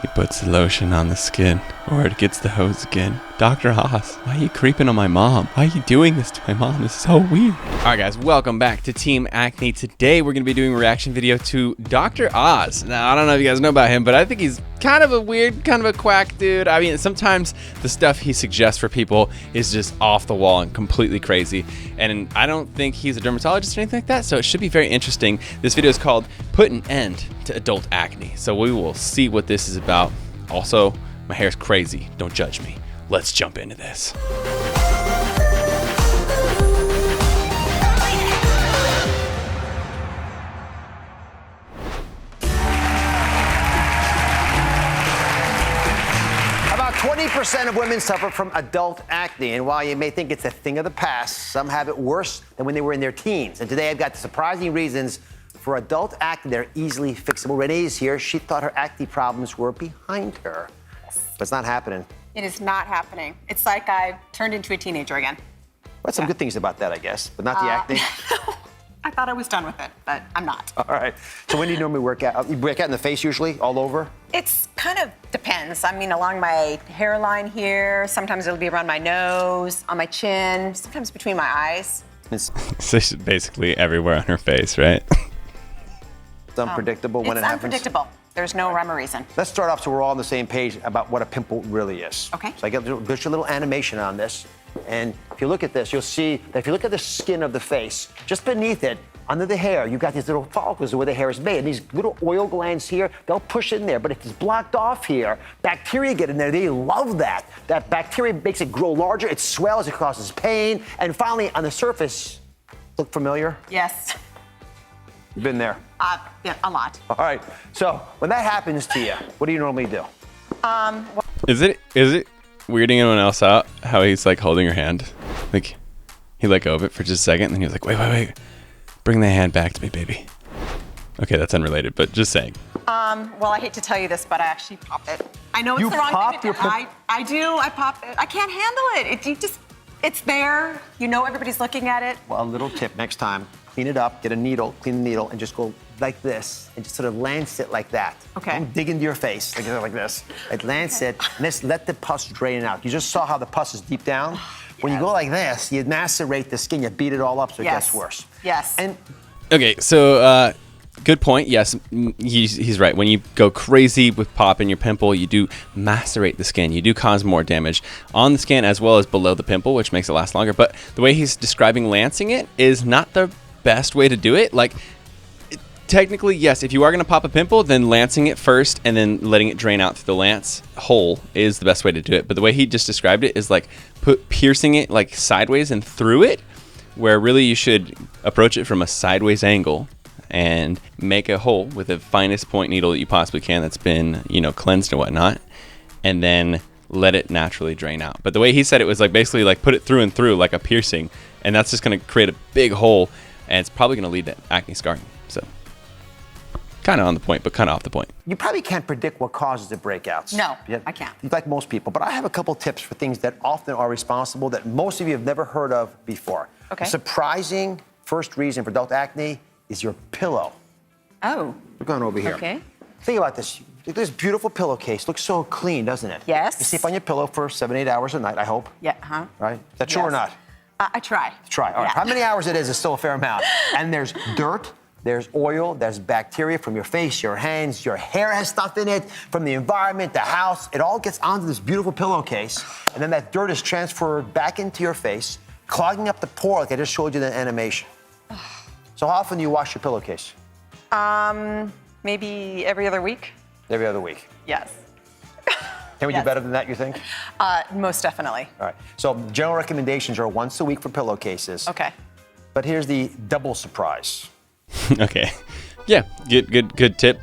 He puts the lotion on the skin, or it gets the hose again. Dr. Oz, why are you creeping on my mom? Why are you doing this to my mom? This is so weird. All right, guys, welcome back to Team Acne. Today, we're going to be doing a reaction video to Dr. Oz. Now, I don't know if you guys know about him, but I think he's kind of a weird, kind of a quack dude. I mean, sometimes the stuff he suggests for people is just off the wall and completely crazy. And I don't think he's a dermatologist or anything like that, so it should be very interesting. This video is called Put an End to Adult Acne. So we will see what this is about. Also, my hair's crazy. Don't judge me. Let's jump into this. About 20% of women suffer from adult acne, and while you may think it's a thing of the past, some have it worse than when they were in their teens. And today I've got the surprising reasons for adult acne that are easily fixable. Renee is here. She thought her acne problems were behind her, but it's not happening. It is not happening. It's like I turned into a teenager again. Well, some good things about that, I guess, but not the acne. I thought I was done with it, but I'm not. All right. So when do you normally work out? You work out in the face usually, all over? It's kind of depends. I mean, along my hairline here, sometimes it'll be around my nose, on my chin, sometimes between my eyes. So she's basically everywhere on her face, right? It's unpredictable when it happens? It's unpredictable. There's no rhyme or reason. Let's start off so we're all on the same page about what a pimple really is. Okay. So I got just a little animation on this. And if you look at this, you'll see that if you look at the skin of the face, just beneath it, under the hair, you've got these little follicles where the hair is made. And these little oil glands here, they'll push in there. But if it's blocked off here, bacteria get in there. They love that. That bacteria makes it grow larger. It swells. It causes pain. And finally, on the surface, look familiar? Yes. You've been there. Yeah, a lot. All right. So when that happens to you, what do you normally do? Is it weirding anyone else out how he's like holding her hand? Like he let go of it for just a second, and then he was like, wait. Bring the hand back to me, baby. Okay, that's unrelated, but just saying. Well, I hate to tell you this, but I actually pop it. I know it's You the wrong pop thing to do. I do. I pop it. I can't handle it. It's there. You know everybody's looking at it. Well, a little tip next time, clean it up, get a needle, clean the needle, and just go like this, and just sort of lance it like that. Okay. Don't dig into your face, like this. Like lance it, and just let the pus drain out. You just saw how the pus is deep down? When you go like this, you macerate the skin, you beat it all up so it gets worse. Yes. And Okay, so good point. Yes, he's right. When you go crazy with popping your pimple, you do macerate the skin. You do cause more damage on the skin as well as below the pimple, which makes it last longer. But the way he's describing lancing it is not the best way to do it. Like, technically, yes, if you are going to pop a pimple, then lancing it first and then letting it drain out through the lance hole is the best way to do it. But the way he just described it is like piercing it like sideways and through it, where really you should approach it from a sideways angle and make a hole with the finest point needle that you possibly can that's been, cleansed and whatnot, and then let it naturally drain out. But the way he said it was like basically like put it through and through like a piercing, and that's just going to create a big hole, and it's probably going to lead to acne scarring. So kind of on the point, but kind of off the point. you probably can't predict what causes the breakouts. No, I can't. Like most people, but I have a couple tips for things that often are responsible that most of you have never heard of before. Okay. The surprising first reason for adult acne is your pillow. Oh. We're going over here. Okay. Think about this. This beautiful pillowcase looks so clean, doesn't it? Yes. You sleep on your pillow for 7-8 hours a night, I hope. Yeah, huh? Right? Is that true or not? I try. Try. All right. Yeah. How many hours it is still a fair amount. And there's dirt, there's oil, there's bacteria from your face, your hands, your hair has stuff in it, from the environment, the house. It all gets onto this beautiful pillowcase, and then that dirt is transferred back into your face, clogging up the pore like I just showed you in the animation. So how often do you wash your pillowcase? Maybe every other week. Every other week. Yes. Can we do better than that, you think? Most definitely. All right. So general recommendations are once a week for pillowcases. Okay. But here's the double surprise. Okay. Yeah, good tip.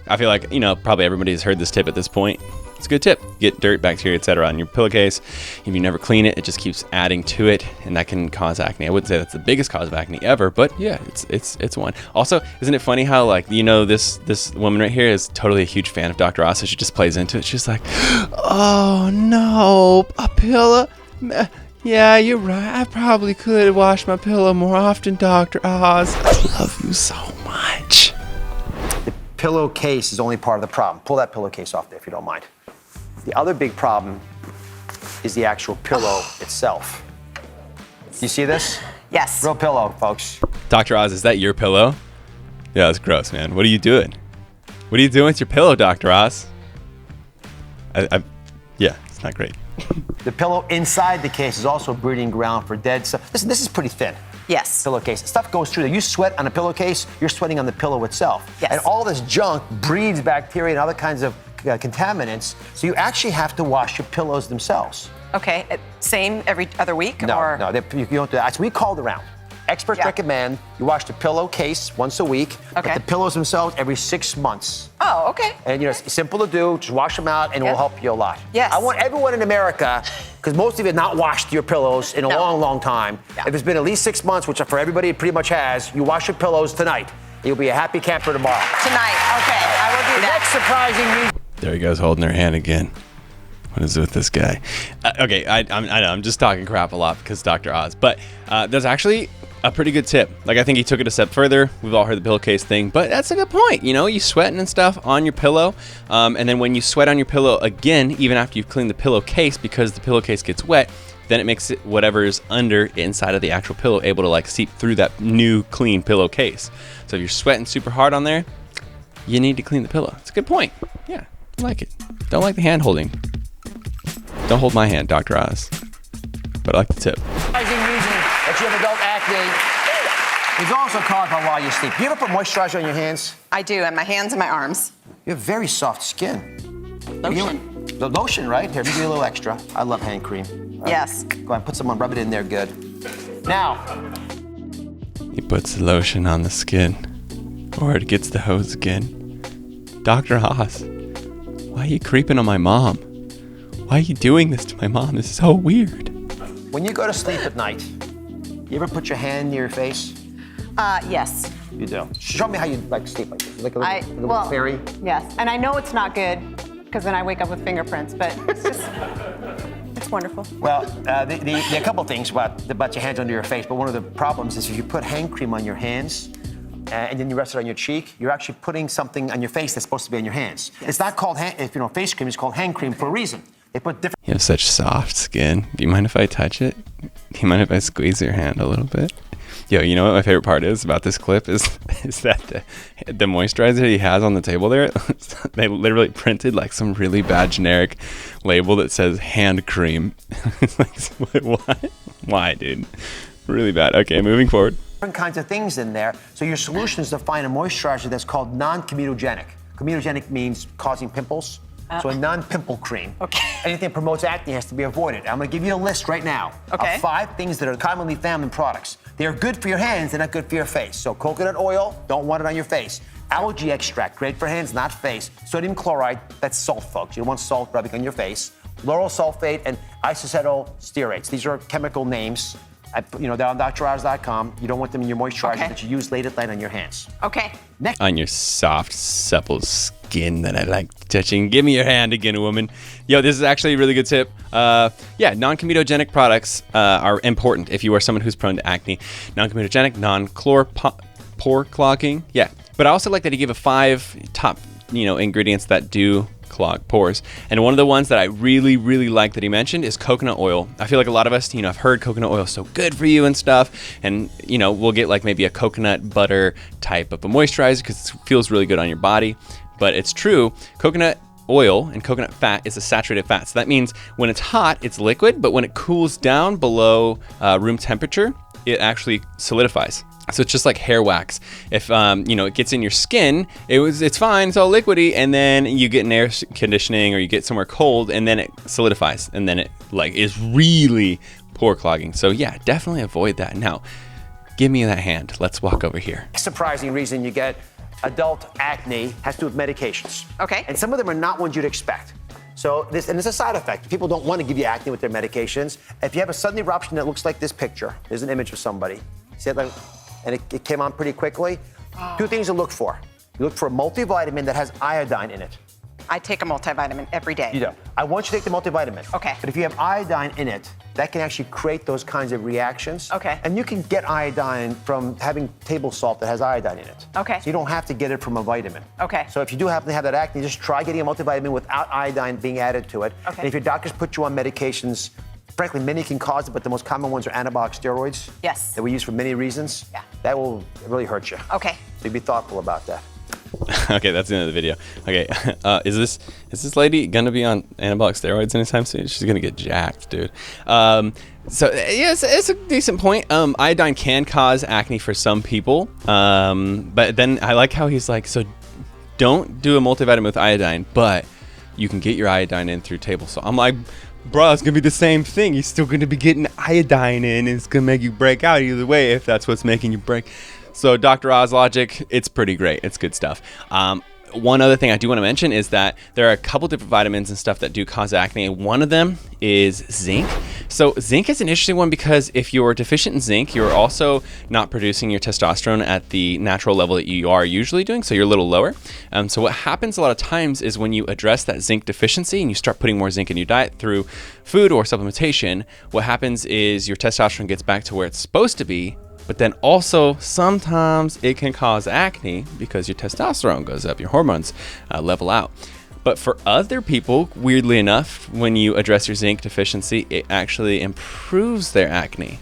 I feel like, probably everybody has heard this tip at this point. It's a good tip. Get dirt, bacteria, etc. on your pillowcase. If you never clean it, it just keeps adding to it, and that can cause acne. I wouldn't say that's the biggest cause of acne ever, but yeah, it's one. Also, isn't it funny how this woman right here is totally a huge fan of Dr. Oz, so she just plays into it. She's like, oh no, a pillow. Yeah, you're right. I probably could wash my pillow more often, Dr. Oz. I love you so much. pillowcase is only part of the problem. Pull that pillowcase off there if you don't mind. The other big problem is the actual pillow itself. You see this? Yes. Real pillow, folks. Dr. Oz, is that your pillow? Yeah, that's gross, man. What are you doing? What are you doing with your pillow, Dr. Oz? Yeah, it's not great. The pillow inside the case is also a breeding ground for dead cells. Listen, this is pretty thin. Yes. Pillowcase. Stuff goes through there. You sweat on a pillowcase, you're sweating on the pillow itself. Yes. And all this junk breeds bacteria and other kinds of contaminants, so you actually have to wash your pillows themselves. Okay. Same every other week? No, or? no, you don't do that. So we called around. Experts recommend you wash the pillowcase once a week, but the pillows themselves every 6 months. Oh, okay. And it's simple to do. Just wash them out, and it will help you a lot. Yes. I want everyone in America, because most of you have not washed your pillows in a long, long time. Yeah. If it's been at least 6 months, which for everybody it pretty much has, you wash your pillows tonight. You'll be a happy camper tomorrow. Tonight. Okay, I will do The that. next surprising reason. There he goes, holding her hand again. What is it with this guy? Okay, I know I'm just talking crap a lot because Dr. Oz, but there's actually a pretty good tip. Like, I think he took it a step further. We've all heard the pillowcase thing, but that's a good point. You know, you sweating and stuff on your pillow, and then when you sweat on your pillow again, even after you've cleaned the pillowcase, because the pillowcase gets wet, then it makes it whatever's under inside of the actual pillow able to like seep through that new clean pillowcase. So if you're sweating super hard on there, you need to clean the pillow. It's a good point. Yeah, I like it. Don't like the hand holding. Don't hold my hand, Dr. Oz. But I like the tip. Surprising reason that you have adult acne is also caused by while you sleep. Do you ever put moisturizer on your hands? I do, and my hands and my arms. You have very soft skin. Lotion. The lotion, right? Here, give me a little extra. I love hand cream. Yes. Go ahead, put some on, rub it in there good. Now. He puts the lotion on the skin, or it gets the hose again. Dr. Oz, why are you creeping on my mom? Why are you doing this to my mom? This is so weird. When you go to sleep at night, you ever put your hand near your face? Yes. You do. Show me how you like sleep like this. Like a little fairy. Yes, and I know it's not good because then I wake up with fingerprints, but it's just, it's wonderful. Well, there are a couple things about your hands under your face, but one of the problems is if you put hand cream on your hands, and then you rest it on your cheek, you're actually putting something on your face that's supposed to be on your hands. Yes. It's not called face cream, it's called hand cream for a reason. They put different. You have such soft skin. Do you mind if I touch it? Do you mind if I squeeze your hand a little bit? Yo, you know what my favorite part is about this clip is that the moisturizer he has on the table there, they literally printed like some really bad generic label that says hand cream. It's like, what? Why, dude? Really bad. Okay, moving forward. Different kinds of things in there. So your solution is to find a moisturizer that's called non-comedogenic. Comedogenic means causing pimples. So a non-pimple cream. Okay. Anything that promotes acne has to be avoided. I'm going to give you a list right now of 5 things that are commonly found in products. They're good for your hands, they're not good for your face. So coconut oil, don't want it on your face. Algae extract, great for hands, not face. Sodium chloride, that's salt, folks. You don't want salt rubbing on your face. Lauryl sulfate and isocetyl stearates. These are chemical names. They're on DrOz.com. You don't want them in your moisturizer that you use late at night on your hands. Okay. Next. On your soft, supple skin that I like touching. Give me your hand again, woman. Yo, this is actually a really good tip. Non-comedogenic products are important if you are someone who's prone to acne. Non-comedogenic, non-pore clogging. Yeah. But I also like that he gave a 5 top, ingredients that do clog pores. And one of the ones that I really, really like that he mentioned is coconut oil. I feel like a lot of us, have heard coconut oil is so good for you and stuff. And, we'll get like maybe a coconut butter type of a moisturizer because it feels really good on your body. But it's true, coconut oil and coconut fat is a saturated fat. So that means when it's hot, it's liquid, but when it cools down below room temperature, it actually solidifies. So it's just like hair wax. If it gets in your skin, it's fine, it's all liquidy, and then you get an air conditioning or you get somewhere cold, and then it solidifies, and then it is really pore clogging. So yeah, definitely avoid that. Now, give me that hand. Let's walk over here. Surprising reason you get adult acne has to do with medications. Okay. And some of them are not ones you'd expect. So it's a side effect. People don't want to give you acne with their medications. If you have a sudden eruption that looks like this picture, there's an image of somebody. See it? And it came on pretty quickly. 2 things to look for. You look for a multivitamin that has iodine in it. I take a multivitamin every day. You do. I want you to take the multivitamin. Okay. But if you have iodine in it, that can actually create those kinds of reactions. Okay. And you can get iodine from having table salt that has iodine in it. Okay. So you don't have to get it from a vitamin. Okay. So if you do happen to have that acne, just try getting a multivitamin without iodine being added to it. Okay. And if your doctors put you on medications, frankly, many can cause it, but the most common ones are anabolic steroids. Yes. That we use for many reasons. Yeah. That will really hurt you. Okay. So be thoughtful about that. Okay, that's the end of the video. Okay, is this lady gonna be on anabolic steroids anytime soon? She's gonna get jacked, dude. So yeah, it's a decent point. Iodine can cause acne for some people, but then I like how he's like, so don't do a multivitamin with iodine, but you can get your iodine in through table salt. I'm like, bro, it's gonna be the same thing. You're still gonna be getting iodine in, and it's gonna make you break out either way if that's what's making you break. So Dr. Oz logic, it's pretty great. It's good stuff. One other thing I do want to mention is that there are a couple different vitamins and stuff that do cause acne. One of them is zinc. So zinc is an interesting one because if you're deficient in zinc, you're also not producing your testosterone at the natural level that you are usually doing, so you're a little lower. So what happens a lot of times is when you address that zinc deficiency and you start putting more zinc in your diet through food or supplementation, what happens is your testosterone gets back to where it's supposed to be. But then also sometimes it can cause acne because your testosterone goes up, your hormones level out. But for other people, weirdly enough, when you address your zinc deficiency, it actually improves their acne.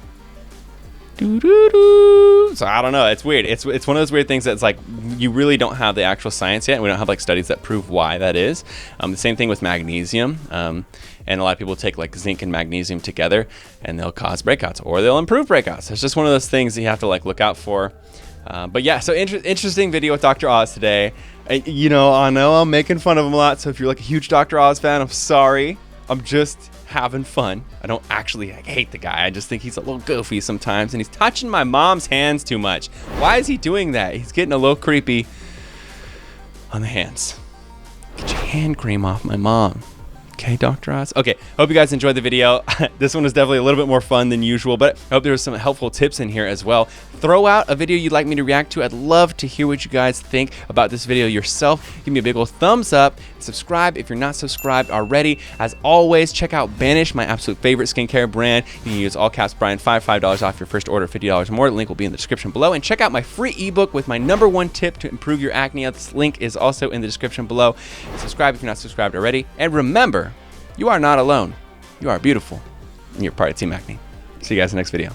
So I don't know, it's weird. It's one of those weird things that's like, you really don't have the actual science yet. We don't have like studies that prove why that is. The same thing with magnesium. And a lot of people take like zinc and magnesium together and they'll cause breakouts or they'll improve breakouts. It's just one of those things that you have to like look out for. But yeah, so interesting video with Dr. Oz today. You know, I know I'm making fun of him a lot. So if you're like a huge Dr. Oz fan, I'm sorry. I'm just having fun. I don't actually hate the guy. I just think he's a little goofy sometimes and he's touching my mom's hands too much. Why is he doing that? He's getting a little creepy on the hands. Get your hand cream off my mom. Okay, Dr. Oz. Okay, hope you guys enjoyed the video. This one was definitely a little bit more fun than usual, but I hope there was some helpful tips in here as well. Throw out a video you'd like me to react to. I'd love to hear what you guys think about this video yourself. Give me a big old thumbs up. Subscribe if you're not subscribed already. As always, check out Banish, my absolute favorite skincare brand. You can use all caps Brian, $5 off your first order, $50 or more. The link will be in the description below. And check out my free ebook with my #1 tip to improve your acne. This link is also in the description below. Subscribe if you're not subscribed already. And remember, you are not alone. You are beautiful. And you're part of Team Acne. See you guys in the next video.